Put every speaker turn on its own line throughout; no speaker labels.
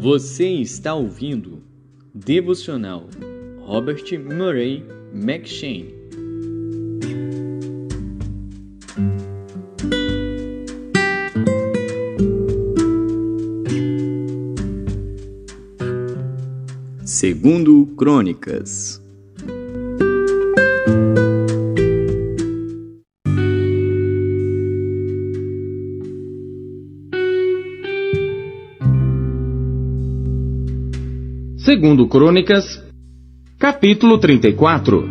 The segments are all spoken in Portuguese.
Você está ouvindo Devocional Robert Murray M'Cheyne. Segundo Crônicas.
Segundo Crônicas, capítulo 34.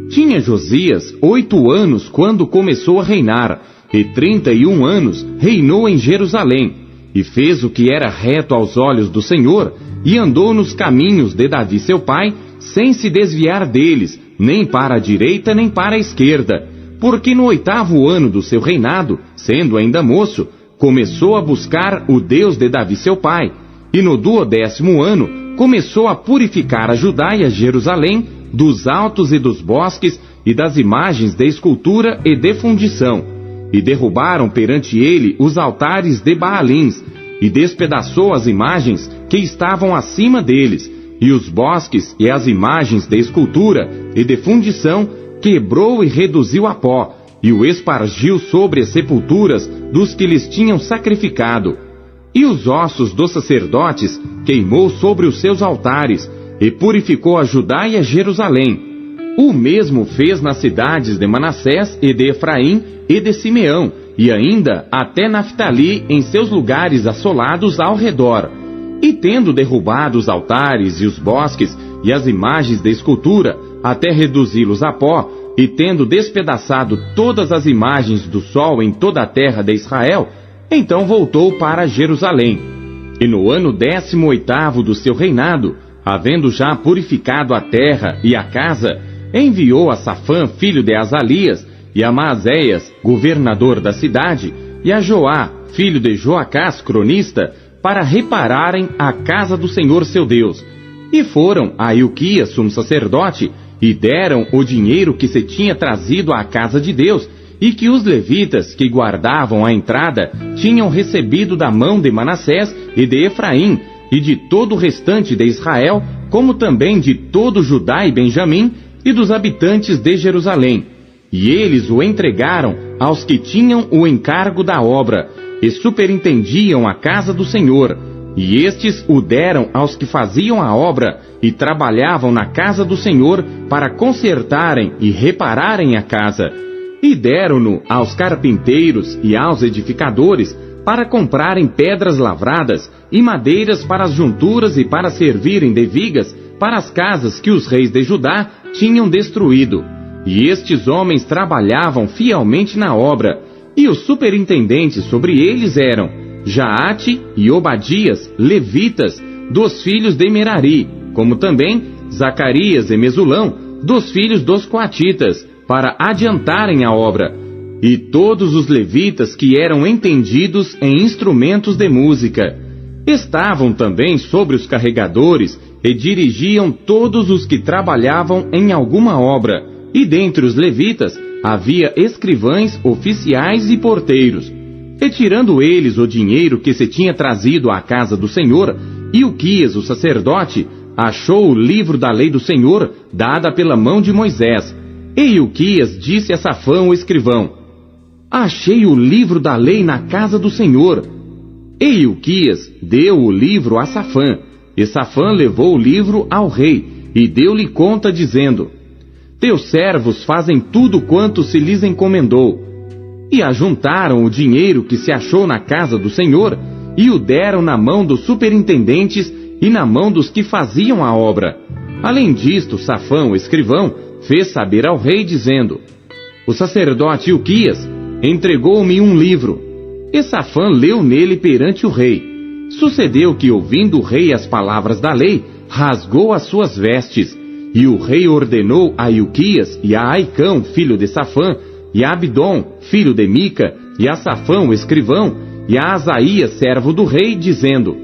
Tinha Josias 8 anos quando começou a reinar, e 31 anos reinou em Jerusalém, e fez o que era reto aos olhos do Senhor, e andou nos caminhos de Davi seu pai, sem se desviar deles, nem para a direita nem para a esquerda, porque no 8º ano do seu reinado, sendo ainda moço, começou a buscar o Deus de Davi seu pai, e no 12º ano, começou a purificar a Judá e a Jerusalém dos altos e dos bosques e das imagens de escultura e de fundição. E derrubaram perante ele os altares de Baalins, e despedaçou as imagens que estavam acima deles, e os bosques e as imagens de escultura e de fundição quebrou e reduziu a pó, e o espargiu sobre as sepulturas dos que lhes tinham sacrificado. E os ossos dos sacerdotes queimou sobre os seus altares, e purificou a Judá e a Jerusalém. O mesmo fez nas cidades de Manassés e de Efraim e de Simeão, e ainda até Naftali em seus lugares assolados ao redor. E tendo derrubado os altares e os bosques e as imagens de escultura, até reduzi-los a pó, e tendo despedaçado todas as imagens do sol em toda a terra de Israel, então voltou para Jerusalém. E no ano 18º do seu reinado, havendo já purificado a terra e a casa, enviou a Safã, filho de Azalias, e a Maazéias, governador da cidade, e a Joá, filho de Joacás, cronista, para repararem a casa do Senhor seu Deus. E foram a Ilquias, sumo sacerdote, e deram o dinheiro que se tinha trazido à casa de Deus, e que os levitas que guardavam a entrada tinham recebido da mão de Manassés e de Efraim, e de todo o restante de Israel, como também de todo Judá e Benjamim, e dos habitantes de Jerusalém. E eles o entregaram aos que tinham o encargo da obra, e superintendiam a casa do Senhor, e estes o deram aos que faziam a obra, e trabalhavam na casa do Senhor para consertarem e repararem a casa. E deram-no aos carpinteiros e aos edificadores para comprarem pedras lavradas e madeiras para as junturas e para servirem de vigas para as casas que os reis de Judá tinham destruído. E estes homens trabalhavam fielmente na obra, e os superintendentes sobre eles eram Jaate e Obadias, levitas, dos filhos de Merari, como também Zacarias e Mesulão, dos filhos dos coatitas, para adiantarem a obra, e todos os levitas que eram entendidos em instrumentos de música. Estavam também sobre os carregadores, e dirigiam todos os que trabalhavam em alguma obra, e dentre os levitas havia escrivães, oficiais e porteiros. E tirando eles o dinheiro que se tinha trazido à casa do Senhor, Ilquias, o sacerdote, achou o livro da lei do Senhor, dada pela mão de Moisés. E Ilquias disse a Safã, o escrivão: achei o livro da lei na casa do Senhor. E Ilquias deu o livro a Safã, e Safã levou o livro ao rei, e deu-lhe conta, dizendo: teus servos fazem tudo quanto se lhes encomendou. E ajuntaram o dinheiro que se achou na casa do Senhor, e o deram na mão dos superintendentes e na mão dos que faziam a obra. Além disto, Safã, o escrivão, fez saber ao rei, dizendo: o sacerdote Ilquias entregou-me um livro. E Safã leu nele perante o rei. Sucedeu que, ouvindo o rei as palavras da lei, rasgou as suas vestes. E o rei ordenou a Ilquias e a Aicão, filho de Safã, e a Abdom, filho de Mica, e a Safã, o escrivão, e a Asaías, servo do rei, dizendo: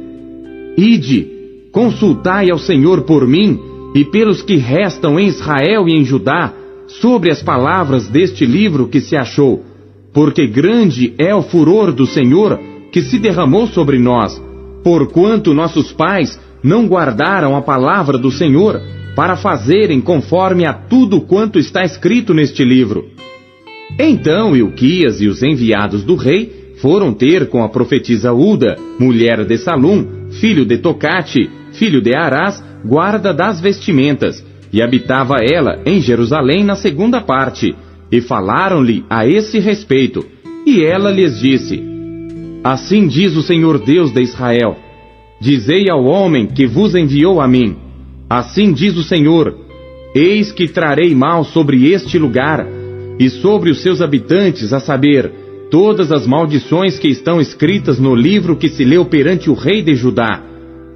ide, consultai ao Senhor por mim, e pelos que restam em Israel e em Judá, sobre as palavras deste livro que se achou, porque grande é o furor do Senhor que se derramou sobre nós. porquanto nossos pais não guardaram a palavra do Senhor, para fazerem conforme a tudo quanto está escrito neste livro. Então Ilquias e os enviados do rei foram ter com a profetisa Uda, mulher de Salum, filho de Tocate, filho de Arás, guarda das vestimentas, e habitava ela em Jerusalém na segunda parte, e falaram-lhe a esse respeito, e ela lhes disse: Assim diz o Senhor Deus de Israel: Dizei ao homem que vos enviou a mim: Assim diz o Senhor: Eis que trarei mal sobre este lugar, e sobre os seus habitantes, a saber, todas as maldições que estão escritas no livro que se leu perante o rei de Judá,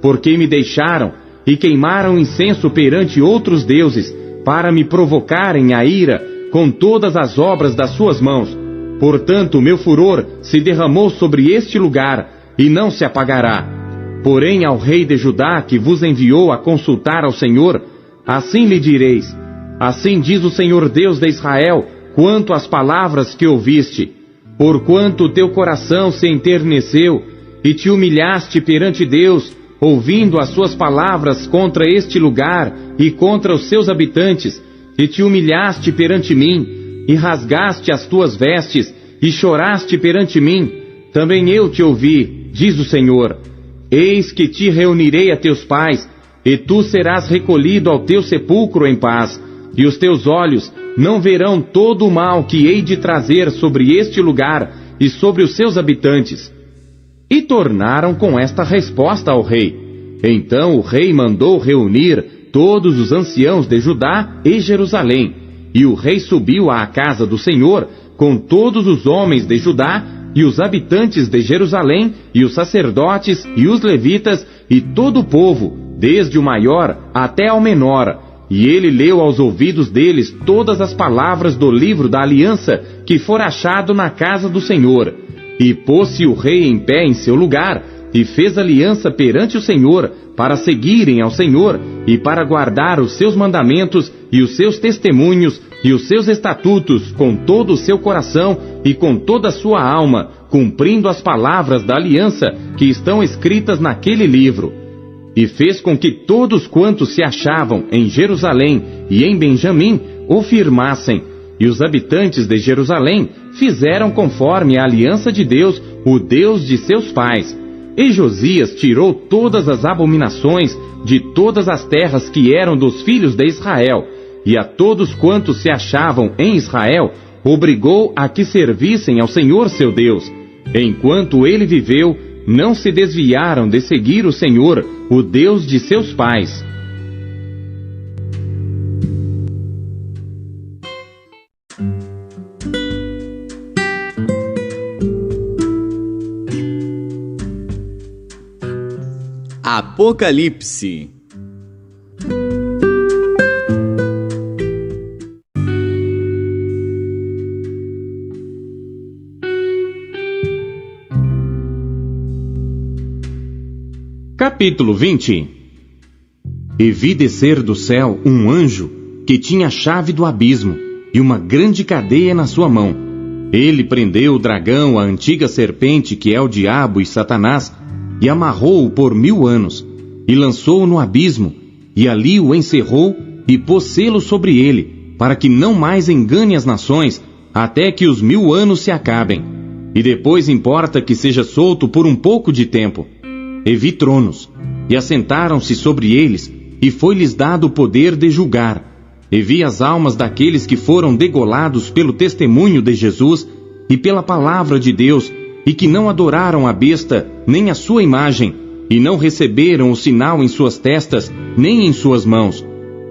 porque me deixaram e queimaram incenso perante outros deuses, para me provocarem a ira com todas as obras das suas mãos. Portanto, meu furor se derramou sobre este lugar, e não se apagará. Porém, ao rei de Judá, que vos enviou a consultar ao Senhor, assim lhe direis: Assim diz o Senhor Deus de Israel, quanto às palavras que ouviste. Porquanto o teu coração se enterneceu, e te humilhaste perante Deus, ouvindo as suas palavras contra este lugar e contra os seus habitantes, e te humilhaste perante mim, e rasgaste as tuas vestes, e choraste perante mim, também eu te ouvi, diz o Senhor. Eis que te reunirei a teus pais, e tu serás recolhido ao teu sepulcro em paz, e os teus olhos não verão todo o mal que hei de trazer sobre este lugar e sobre os seus habitantes. E tornaram com esta resposta ao rei. Então o rei mandou reunir todos os anciãos de Judá e Jerusalém, e o rei subiu à casa do Senhor com todos os homens de Judá, e os habitantes de Jerusalém, e os sacerdotes, e os levitas, e todo o povo, desde o maior até ao menor. E ele leu aos ouvidos deles todas as palavras do livro da aliança que for achado na casa do Senhor. E pôs-se o rei em pé em seu lugar, e fez aliança perante o Senhor, para seguirem ao Senhor, e para guardar os seus mandamentos, e os seus testemunhos, e os seus estatutos, com todo o seu coração, e com toda a sua alma, cumprindo as palavras da aliança, que estão escritas naquele livro. E fez com que todos quantos se achavam em Jerusalém e em Benjamim o firmassem, e os habitantes de Jerusalém fizeram conforme a aliança de Deus, o Deus de seus pais. E Josias tirou todas as abominações de todas as terras que eram dos filhos de Israel, e a todos quantos se achavam em Israel, obrigou a que servissem ao Senhor seu Deus. Enquanto ele viveu, não se desviaram de seguir o Senhor, o Deus de seus pais.
Apocalipse.
Capítulo 20. E vi descer do céu um anjo que tinha a chave do abismo e uma grande cadeia na sua mão. Ele prendeu o dragão, a antiga serpente que é o diabo e Satanás, e amarrou-o por 1000 anos, e lançou-o no abismo, e ali o encerrou e pôs selo sobre ele, para que não mais engane as nações, até que os 1000 anos se acabem. E depois importa que seja solto por um pouco de tempo. E vi tronos, e assentaram-se sobre eles, e foi-lhes dado o poder de julgar. E vi as almas daqueles que foram degolados pelo testemunho de Jesus e pela palavra de Deus, e que não adoraram a besta, nem a sua imagem, e não receberam o sinal em suas testas, nem em suas mãos.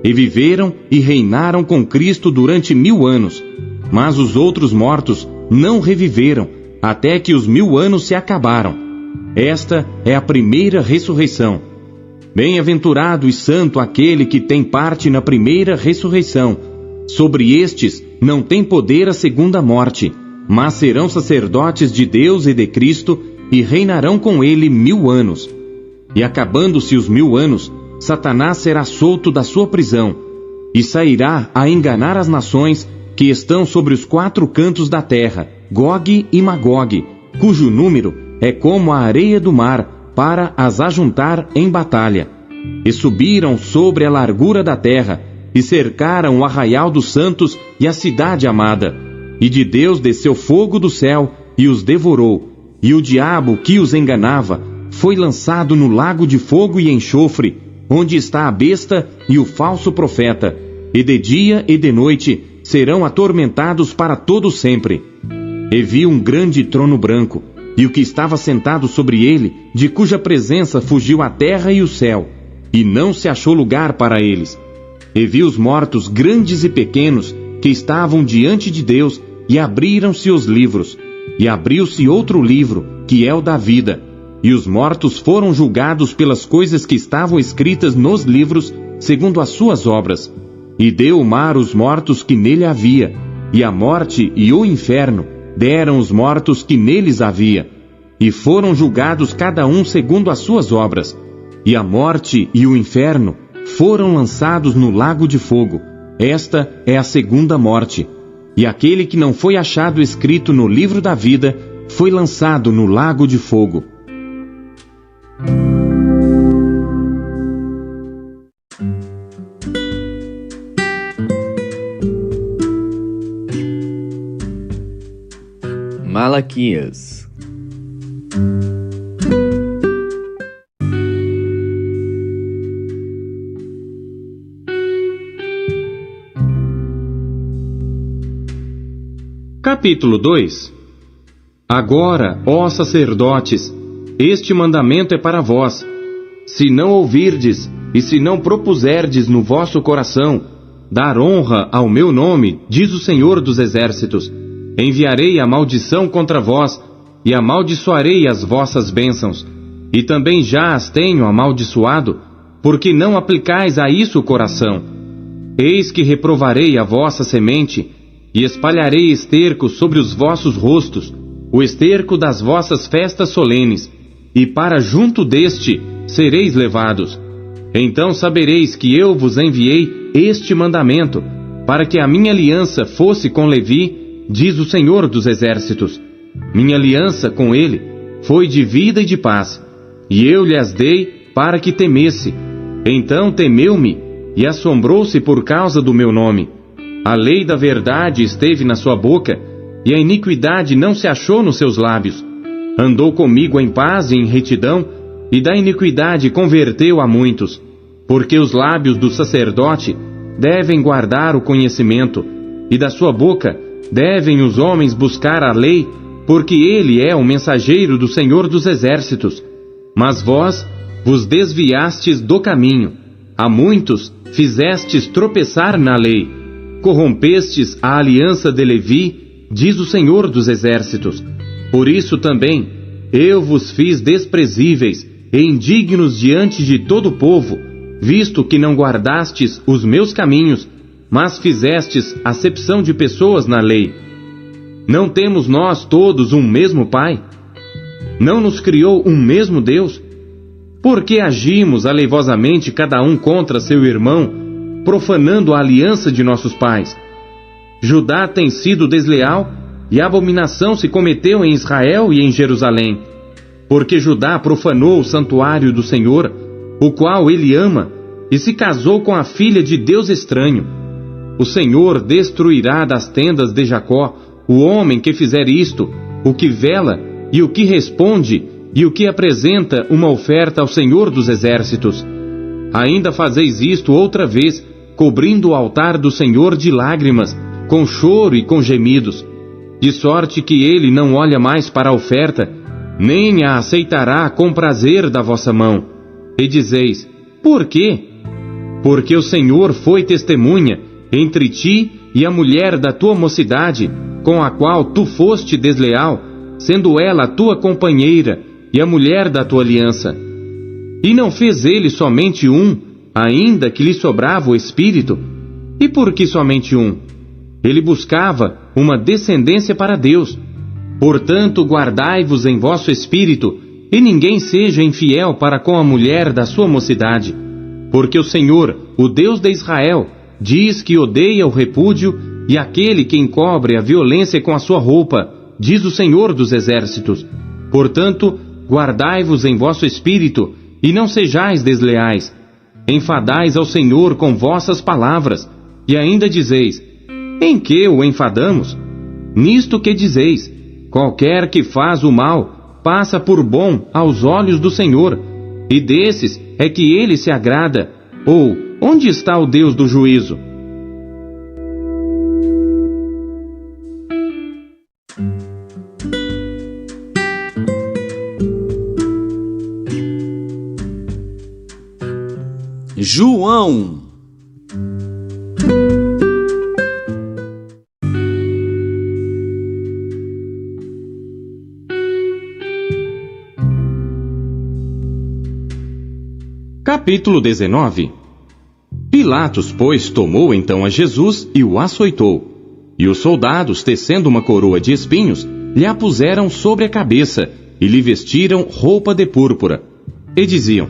E viveram e reinaram com Cristo durante 1000 anos. Mas os outros mortos não reviveram, até que os 1000 anos se acabaram. Esta é a primeira ressurreição. Bem-aventurado e santo aquele que tem parte na primeira ressurreição. Sobre estes não tem poder a segunda morte, mas serão sacerdotes de Deus e de Cristo, e reinarão com ele 1000 anos. E acabando-se os 1000 anos, Satanás será solto da sua prisão, e sairá a enganar as nações que estão sobre os 4 cantos da terra, Gog e Magog, cujo número é como a areia do mar, para as ajuntar em batalha. E subiram sobre a largura da terra, e cercaram o arraial dos santos e a cidade amada. E de Deus desceu fogo do céu, e os devorou. E o diabo que os enganava foi lançado no lago de fogo e enxofre, onde está a besta e o falso profeta, e de dia e de noite serão atormentados para todo sempre. E vi um grande trono branco, e o que estava sentado sobre ele, de cuja presença fugiu a terra e o céu, e não se achou lugar para eles. E vi os mortos grandes e pequenos, que estavam diante de Deus, e abriram-se os livros. E abriu-se outro livro, que é o da vida. E os mortos foram julgados pelas coisas que estavam escritas nos livros, segundo as suas obras. E deu o mar os mortos que nele havia, e a morte e o inferno deram os mortos que neles havia. E foram julgados cada um segundo as suas obras. E a morte e o inferno foram lançados no lago de fogo. Esta é a segunda morte. E aquele que não foi achado escrito no livro da vida foi lançado no lago de fogo.
Malaquias.
Capítulo 2. Agora, ó sacerdotes, este mandamento é para vós. Se não ouvirdes, e se não propuserdes no vosso coração, dar honra ao meu nome, diz o Senhor dos Exércitos, enviarei a maldição contra vós, e amaldiçoarei as vossas bênçãos, e também já as tenho amaldiçoado, porque não aplicais a isso o coração. Eis que reprovarei a vossa semente, e espalharei esterco sobre os vossos rostos, o esterco das vossas festas solenes, e para junto deste sereis levados. Então sabereis que eu vos enviei este mandamento, para que a minha aliança fosse com Levi, diz o Senhor dos Exércitos. Minha aliança com ele foi de vida e de paz, e eu lhe as dei para que temesse. Então temeu-me, e assombrou-se por causa do meu nome. A lei da verdade esteve na sua boca, e a iniquidade não se achou nos seus lábios. Andou comigo em paz e em retidão, e da iniquidade converteu a muitos. Porque os lábios do sacerdote devem guardar o conhecimento, e da sua boca devem os homens buscar a lei, porque ele é o mensageiro do Senhor dos Exércitos. Mas vós vos desviastes do caminho, a muitos fizestes tropeçar na lei, corrompestes a aliança de Levi, diz o Senhor dos Exércitos. Por isso também eu vos fiz desprezíveis e indignos diante de todo o povo, visto que não guardastes os meus caminhos, mas fizestes acepção de pessoas na lei. Não temos nós todos um mesmo Pai? Não nos criou um mesmo Deus? Por que agimos aleivosamente cada um contra seu irmão, profanando a aliança de nossos pais? Judá tem sido desleal, e abominação se cometeu em Israel e em Jerusalém. Porque Judá profanou o santuário do Senhor, o qual ele ama, e se casou com a filha de Deus estranho. O Senhor destruirá das tendas de Jacó o homem que fizer isto, o que vela e o que responde e o que apresenta uma oferta ao Senhor dos Exércitos. Ainda fazeis isto outra vez, cobrindo o altar do Senhor de lágrimas, com choro e com gemidos, de sorte que ele não olha mais para a oferta, nem a aceitará com prazer da vossa mão. E dizeis: por quê? Porque o Senhor foi testemunha entre ti e a mulher da tua mocidade, com a qual tu foste desleal, sendo ela a tua companheira e a mulher da tua aliança. E não fez ele somente um, ainda que lhe sobrava o espírito? E por que somente um? Ele buscava uma descendência para Deus. Portanto, guardai-vos em vosso espírito, e ninguém seja infiel para com a mulher da sua mocidade. Porque o Senhor, o Deus de Israel, diz que odeia o repúdio e aquele que encobre a violência com a sua roupa, diz o Senhor dos Exércitos. Portanto, guardai-vos em vosso espírito, e não sejais desleais. Enfadais ao Senhor com vossas palavras, e ainda dizeis: em que o enfadamos? Nisto que dizeis: qualquer que faz o mal, passa por bom aos olhos do Senhor, e desses é que ele se agrada. Ou, onde está o Deus do juízo?
João.
Capítulo 19. Pilatos, pois, tomou então a Jesus e o açoitou. E os soldados, tecendo uma coroa de espinhos, lhe a puseram sobre a cabeça e lhe vestiram roupa de púrpura. E diziam: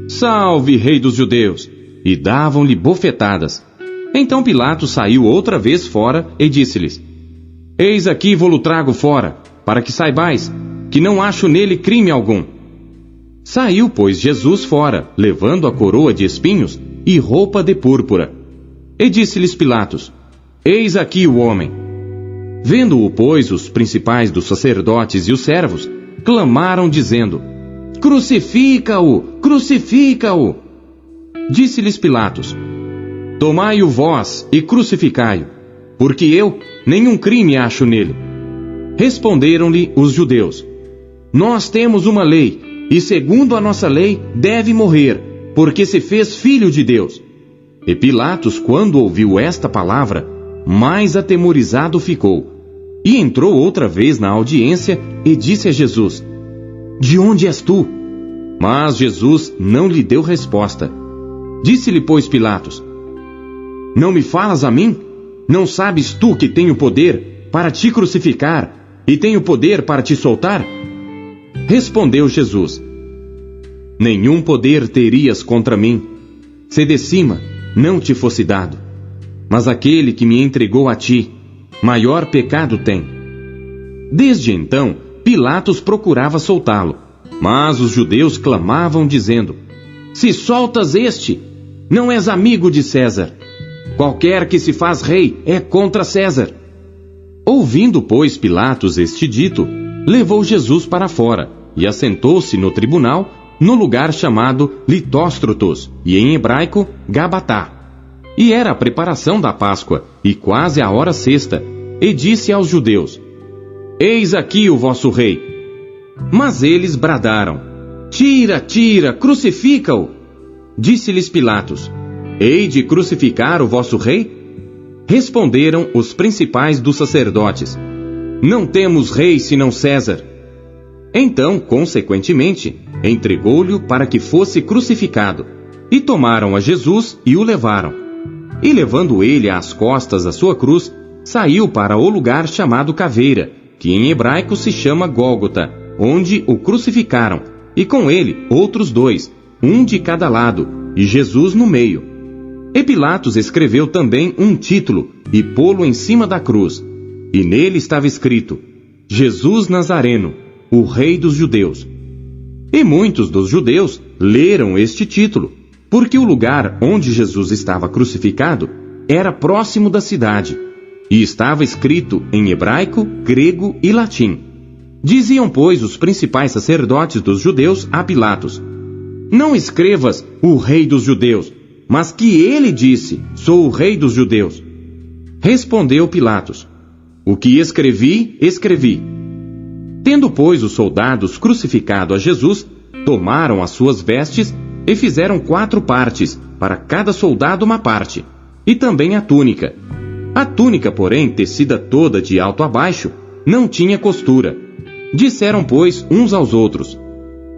Salve, Rei dos Judeus! E davam-lhe bofetadas. Então Pilatos saiu outra vez fora e disse-lhes: Eis aqui vou-lo trago fora, para que saibais que não acho nele crime algum. Saiu, pois, Jesus fora, levando a coroa de espinhos e roupa de púrpura. E disse-lhes Pilatos: Eis aqui o homem. Vendo-o, pois, os principais dos sacerdotes e os servos clamaram, dizendo: Crucifica-o! Crucifica-o! Disse-lhes Pilatos: Tomai-o vós e crucificai-o, porque eu nenhum crime acho nele. Responderam-lhe os judeus: Nós temos uma lei, e segundo a nossa lei deve morrer, porque se fez filho de Deus. E Pilatos, quando ouviu esta palavra, mais atemorizado ficou, e entrou outra vez na audiência e disse a Jesus: De onde és tu? Mas Jesus não lhe deu resposta. Disse-lhe, pois, Pilatos: Não me falas a mim? Não sabes tu que tenho poder para te crucificar e tenho poder para te soltar? Respondeu Jesus: Nenhum poder terias contra mim, se de cima não te fosse dado. Mas aquele que me entregou a ti, maior pecado tem. Desde então, Pilatos procurava soltá-lo, mas os judeus clamavam, dizendo: Se soltas este, não és amigo de César. Qualquer que se faz rei é contra César. Ouvindo, pois, Pilatos este dito, levou Jesus para fora e assentou-se no tribunal, no lugar chamado Litóstrotos, e em hebraico, Gabatá. E era a preparação da Páscoa, e quase a hora sexta, e disse aos judeus: Eis aqui o vosso rei. Mas eles bradaram: Tira, tira, crucifica-o. Disse-lhes Pilatos: Hei de crucificar o vosso rei? Responderam os principais dos sacerdotes: Não temos rei senão César. Então, consequentemente, entregou-lhe para que fosse crucificado. E tomaram a Jesus e o levaram. E levando ele às costas a sua cruz, saiu para o lugar chamado Caveira, que em hebraico se chama Gólgota, onde o crucificaram, e com ele outros dois, um de cada lado, e Jesus no meio. E Pilatos escreveu também um título, e pô-lo em cima da cruz. E nele estava escrito: Jesus Nazareno, o Rei dos Judeus. E muitos dos judeus leram este título, porque o lugar onde Jesus estava crucificado era próximo da cidade, e estava escrito em hebraico, grego e latim. Diziam, pois, os principais sacerdotes dos judeus a Pilatos: Não escrevas o Rei dos Judeus, mas que ele disse: Sou o Rei dos Judeus. Respondeu Pilatos: O que escrevi, escrevi. Tendo, pois, os soldados crucificado a Jesus, tomaram as suas vestes e fizeram 4 partes, para cada soldado uma parte, e também a túnica. A túnica, porém, tecida toda de alto a baixo, não tinha costura. Disseram, pois, uns aos outros: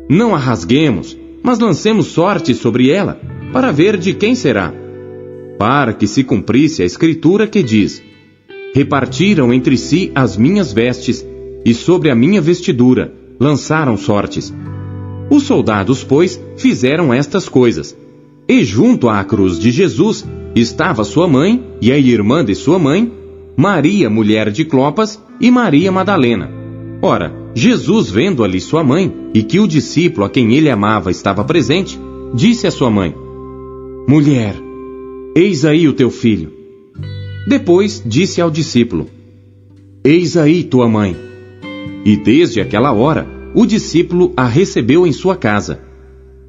Não a rasguemos, mas lancemos sorte sobre ela, para ver de quem será. Para que se cumprisse a escritura que diz: Repartiram entre si as minhas vestes, e sobre a minha vestidura lançaram sortes. Os soldados, pois, fizeram estas coisas. E junto à cruz de Jesus estava sua mãe e a irmã de sua mãe, Maria, mulher de Clopas, e Maria Madalena. Ora, Jesus, vendo ali sua mãe, e que o discípulo a quem ele amava estava presente, disse à sua mãe: Mulher, eis aí o teu filho. Depois disse ao discípulo: Eis aí tua mãe. E desde aquela hora, o discípulo a recebeu em sua casa.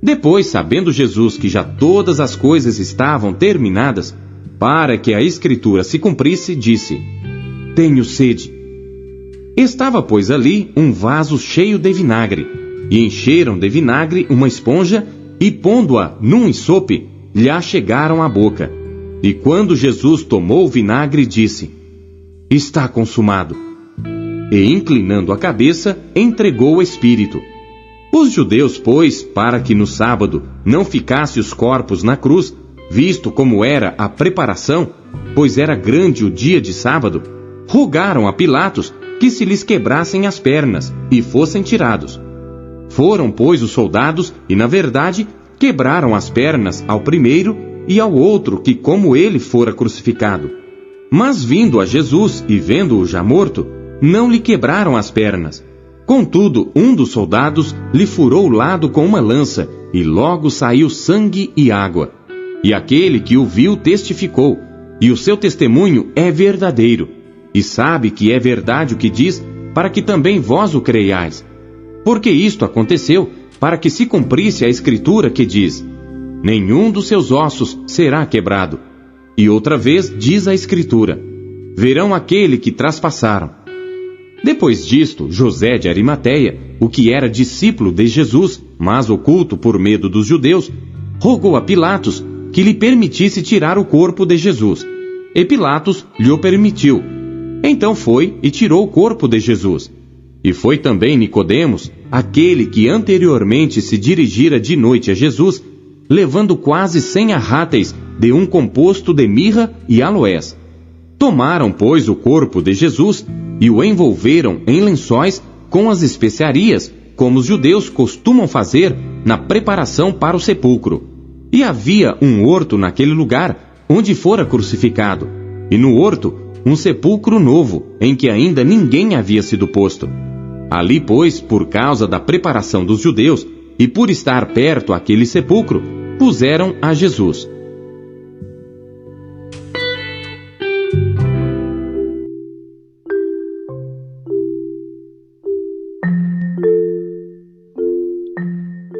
Depois, sabendo Jesus que já todas as coisas estavam terminadas, para que a Escritura se cumprisse, disse: Tenho sede. Estava, pois, ali um vaso cheio de vinagre, e encheram de vinagre uma esponja, e pondo-a num ensope, lhe a chegaram à boca. E quando Jesus tomou o vinagre, disse: Está consumado. E, inclinando a cabeça, entregou o Espírito. Os judeus, pois, para que no sábado não ficasse os corpos na cruz, visto como era a preparação, pois era grande o dia de sábado, rogaram a Pilatos que se lhes quebrassem as pernas e fossem tirados. Foram, pois, os soldados e, na verdade, quebraram as pernas ao primeiro e ao outro que como ele fora crucificado. Mas vindo a Jesus e vendo-o já morto, não lhe quebraram as pernas. Contudo, um dos soldados lhe furou o lado com uma lança, e logo saiu sangue e água. E aquele que o viu testificou, e o seu testemunho é verdadeiro, e sabe que é verdade o que diz, para que também vós o creiais. Porque isto aconteceu para que se cumprisse a Escritura que diz: Nenhum dos seus ossos será quebrado. E outra vez diz a Escritura: Verão aquele que traspassaram. Depois disto, José de Arimateia, o que era discípulo de Jesus, mas oculto por medo dos judeus, rogou a Pilatos que lhe permitisse tirar o corpo de Jesus. E Pilatos lhe o permitiu. Então foi e tirou o corpo de Jesus. E foi também Nicodemos, aquele que anteriormente se dirigira de noite a Jesus, levando quase 100 arráteis de um composto de mirra e aloés. Tomaram, pois, o corpo de Jesus e o envolveram em lençóis com as especiarias, como os judeus costumam fazer na preparação para o sepulcro. E havia um horto naquele lugar onde fora crucificado, e no horto um sepulcro novo, em que ainda ninguém havia sido posto. Ali, pois, por causa da preparação dos judeus, e por estar perto aquele sepulcro, puseram a Jesus.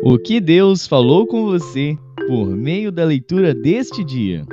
O que Deus falou com você por meio da leitura deste dia?